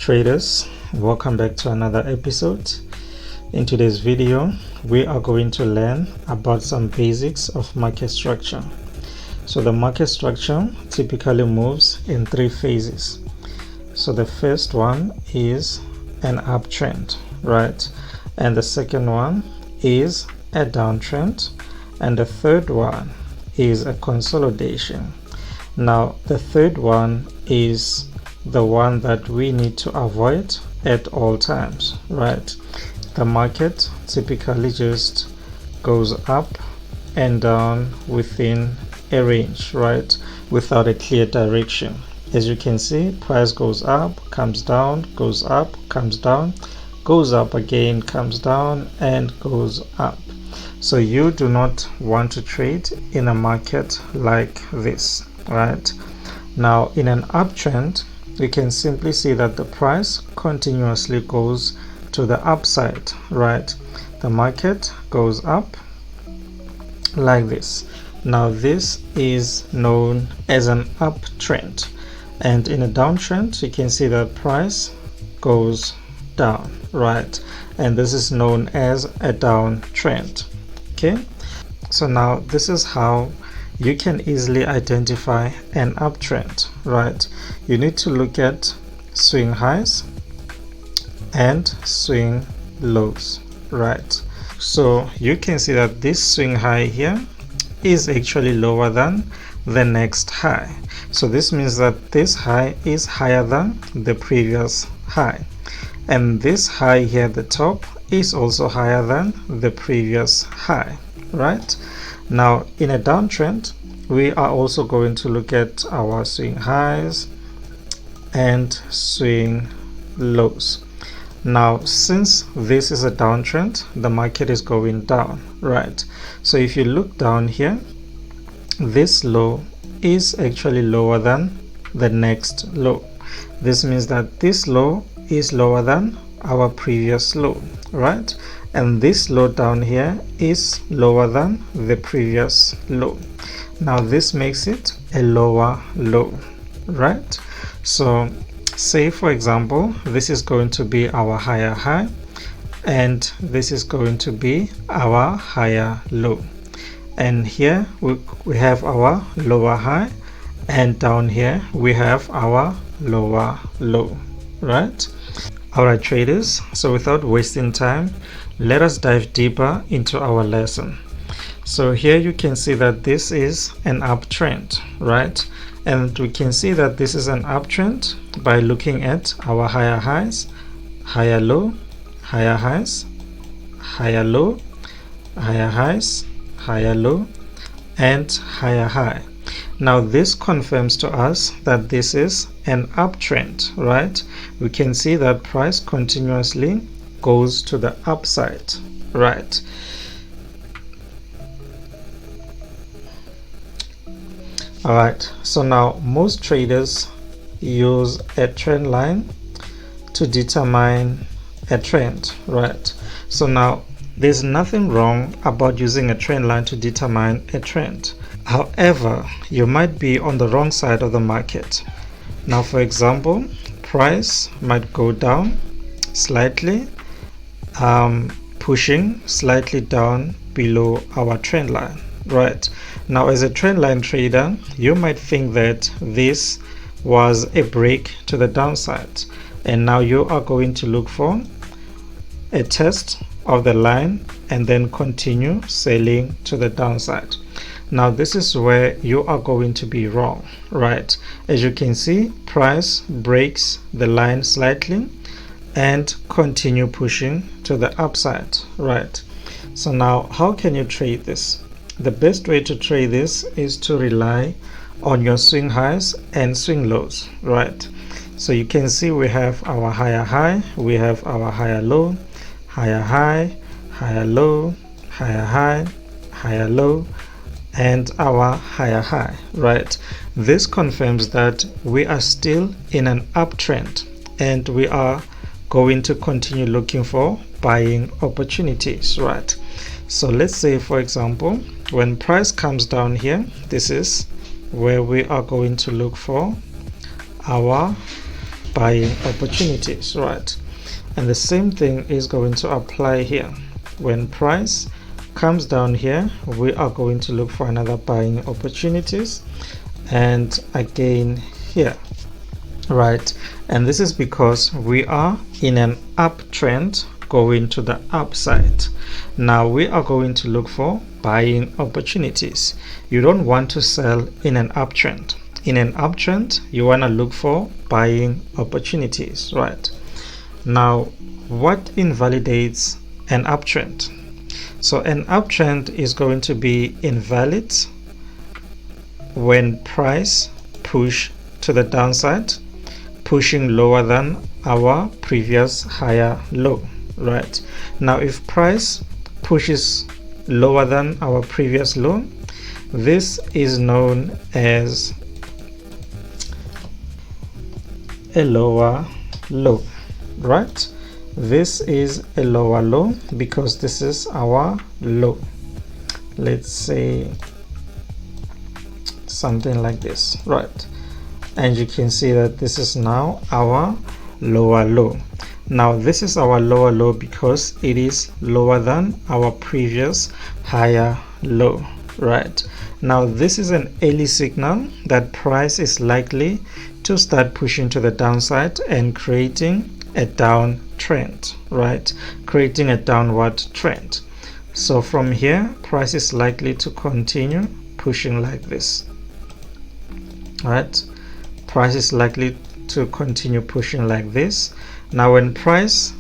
Traders, welcome back to another episode. In today's video we are going to learn about some basics of market structure. So the market structure typically moves in three phases. So the first one is an uptrend, right? And the second one is a downtrend, and the third one is a consolidation. Now the third one is the one that we need to avoid at all times, right? The market typically just goes up and down within a range, right, without a clear direction. As you can see, price goes up, comes down, goes up, comes down, goes up again, comes down, and goes up. So you do not want to trade in a market like this, right? Now in an uptrend, we can simply see that the price continuously goes to the upside, right? The market goes up like this. Now this is known as an uptrend, and in a downtrend you can see that price goes down, right? And this is known as a downtrend. Okay, so now this is how you can easily identify an uptrend, right? You need to look at swing highs and swing lows, right? So you can see that this swing high here is actually lower than the next high. So this means that this high is higher than the previous high, and this high here at the top is also higher than the previous high, right? Now in a downtrend we are also going to look at our swing highs and swing lows. Now since this is a downtrend, the market is going down, right? So if you look down here, this low is actually lower than the next low. This means that this low is lower than our previous low, right? And this low down here is lower than the previous low. Now this makes it a lower low, right? So say for example this is going to be our higher high, and this is going to be our higher low, and here we have our lower high, and down here we have our lower low, right? Alright traders, so without wasting time, let us dive deeper into our lesson. So here you can see that this is an uptrend, right? And we can see that this is an uptrend by looking at our higher highs, higher low, higher highs, higher low, higher highs, higher low, and higher high. Now this confirms to us that this is an uptrend, right? We can see that price continuously goes to the upside, right? Alright, so now most traders use a trend line to determine a trend, right? So now there's nothing wrong about using a trend line to determine a trend. However, you might be on the wrong side of the market. Now for example, price might go down slightly, pushing slightly down below our trend line, right? Now as a trend line trader, you might think that this was a break to the downside, and now you are going to look for a test of the line and then continue selling to the downside. Now this is where you are going to be wrong, right? As you can see, price breaks the line slightly and continue pushing to the upside, right? So now how can you trade this? The best way to trade this is to rely on your swing highs and swing lows, right? So you can see we have our higher high, we have our higher low, higher high, higher low, higher high, higher low, and our higher high, right? This confirms that we are still in an uptrend, and we are going to continue looking for buying opportunities, right? So let's say for example when price comes down here, this is where we are going to look for our buying opportunities, right? And the same thing is going to apply here. When price comes down here, we are going to look for another buying opportunities, and again here, right? And this is because we are in an uptrend going to the upside. Now we are going to look for buying opportunities. You don't want to sell in an uptrend. In an uptrend, you want to look for buying opportunities, right? Now, what invalidates an uptrend? So an uptrend is going to be invalid when price push to the downside, pushing lower than our previous higher low, right? Now if price pushes lower than our previous low, this is known as a lower low, right? This is a lower low because this is our low. Let's say something like this, right? And you can see that this is now our lower low. Now this is our lower low because it is lower than our previous higher low, right? Now this is an early signal that price is likely to start pushing to the downside and creating a downtrend, right? Creating a downward trend. So from here, price is likely to continue pushing like this, right? Price is likely to continue pushing like this. Now when price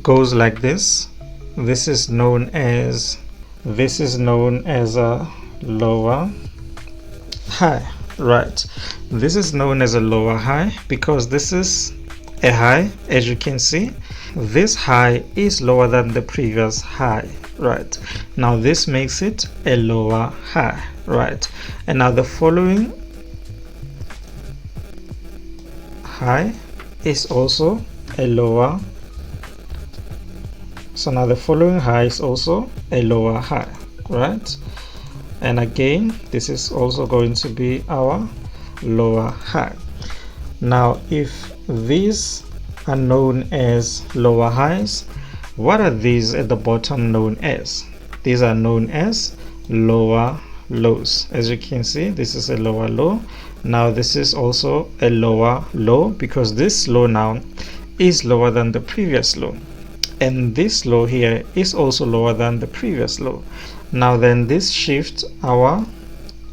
goes like this, this is known as a lower high, right? This is known as a lower high because this is a high. As you can see, this high is lower than the previous high, right? Now this makes it a lower high, right? And now the following high is also a lower, so now the following high is also a lower high, right? And again, this is also going to be our lower high. Now if these are known as lower highs, what are these at the bottom known as? These are known as lower lows. As you can see, this is a lower low. Now this is also a lower low because this low now is lower than the previous low, and this low here is also lower than the previous low. Now then this shifts our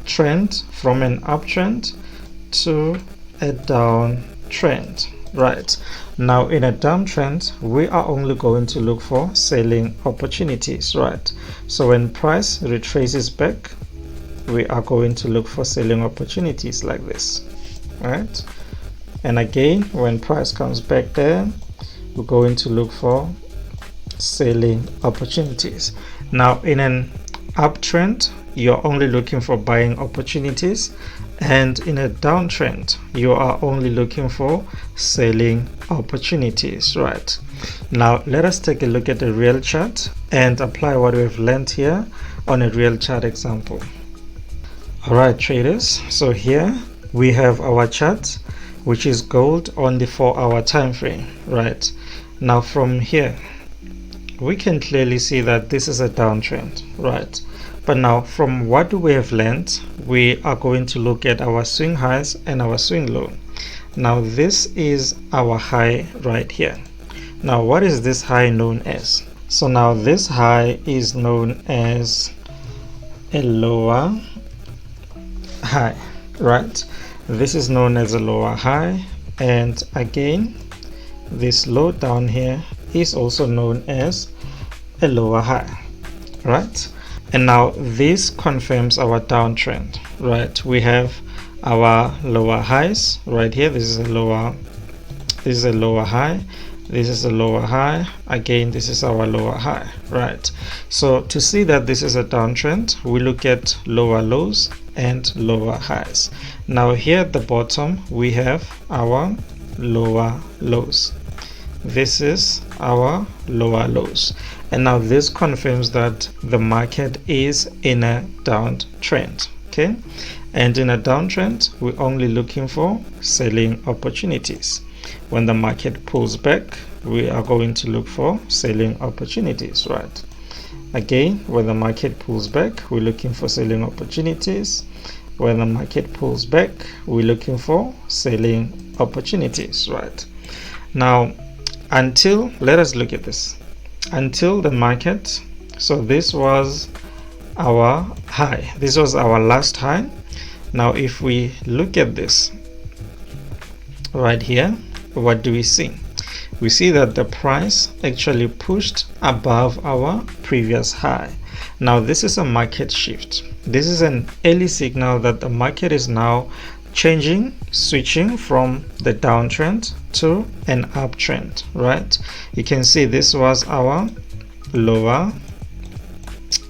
trend from an uptrend to a downtrend, right? Now in a downtrend, we are only going to look for selling opportunities, right? So when price retraces back, we are going to look for selling opportunities like this, right? And again, when price comes back there, we're going to look for selling opportunities. Now in an uptrend, you're only looking for buying opportunities, and in a downtrend you are only looking for selling opportunities, right? Now let us take a look at the real chart and apply what we've learned here on a real chart example. All right, traders, so here we have our chart, which is gold on the 4-hour time frame, right? Now from here we can clearly see that this is a downtrend, right? But now from what we have learned, we are going to look at our swing highs and our swing low. Now this is our high right here. Now what is this high known as? So now this high is known as a lower high, right? This is known as a lower high, and again this low down here is also known as a lower high, right? And now this confirms our downtrend, right? We have our lower highs right here. This is a lower high, this is a lower high, again this is our lower high, right? So to see that this is a downtrend, we look at lower lows and lower highs. Now here at the bottom we have our lower lows. This is our lower lows, and now this confirms that the market is in a downtrend, okay? And in a downtrend we're only looking for selling opportunities. when the market pulls back, we are going to look for selling opportunities, right? Again, when the market pulls back, we're looking for selling opportunities. When the market pulls back, we're looking for selling opportunities, right? Now, let us look at this. Until the market, so this was our high. This was our last high. Now, if we look at this right here, what do we see? We see that the price actually pushed above our previous high. Now this is a market shift. This is an early signal that the market is now switching from the downtrend to an uptrend, right? You can see this was our lower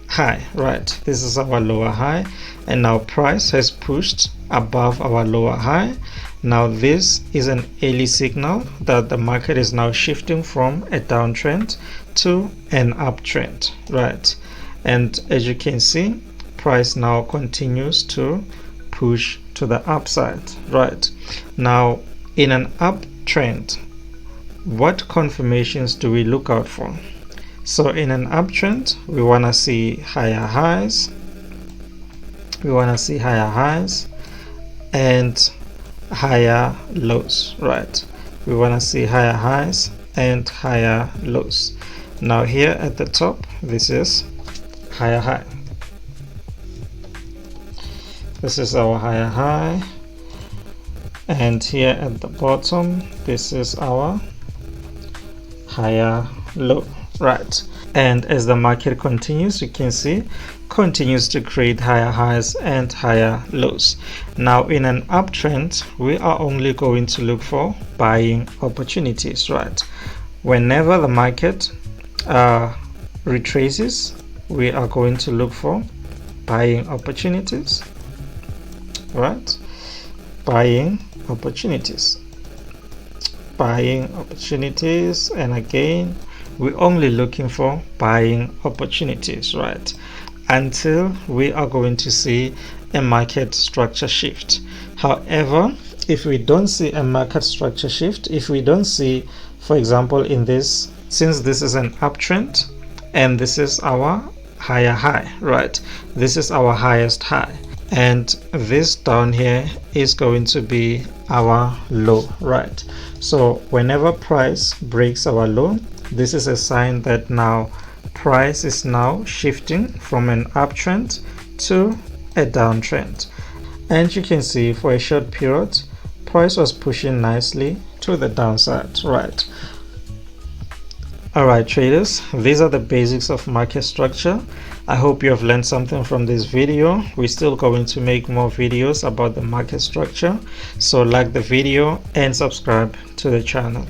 high, right? This is our lower high, and now price has pushed above our lower high. Now this is an early signal that the market is now shifting from a downtrend to an uptrend, right? And as you can see, price now continues to push to the upside, right? Now in an uptrend, what confirmations do we look out for? So in an uptrend, we want to see higher highs. We want to see higher highs and higher lows, right? We want to see higher highs and higher lows. Now here at the top, this is higher high. This is our higher high, and here at the bottom, this is our higher low, right? And as the market continues, you can see continues to create higher highs and higher lows. Now in an uptrend, we are only going to look for buying opportunities, right? Whenever the market retraces, we are going to look for buying opportunities, right? Buying opportunities, and again, we're only looking for buying opportunities, right? Until we are going to see a market structure shift. However, if we don't see a market structure shift, if we don't see, for example, in this, since this is an uptrend and this is our higher high, right? This is our highest high, and this down here is going to be our low, right? So whenever price breaks our low, this is a sign that now price is now shifting from an uptrend to a downtrend. And you can see for a short period, price was pushing nicely to the downside, right? Alright traders, these are the basics of market structure. I hope you have learned something from this video. We're still going to make more videos about the market structure, so like the video and subscribe to the channel.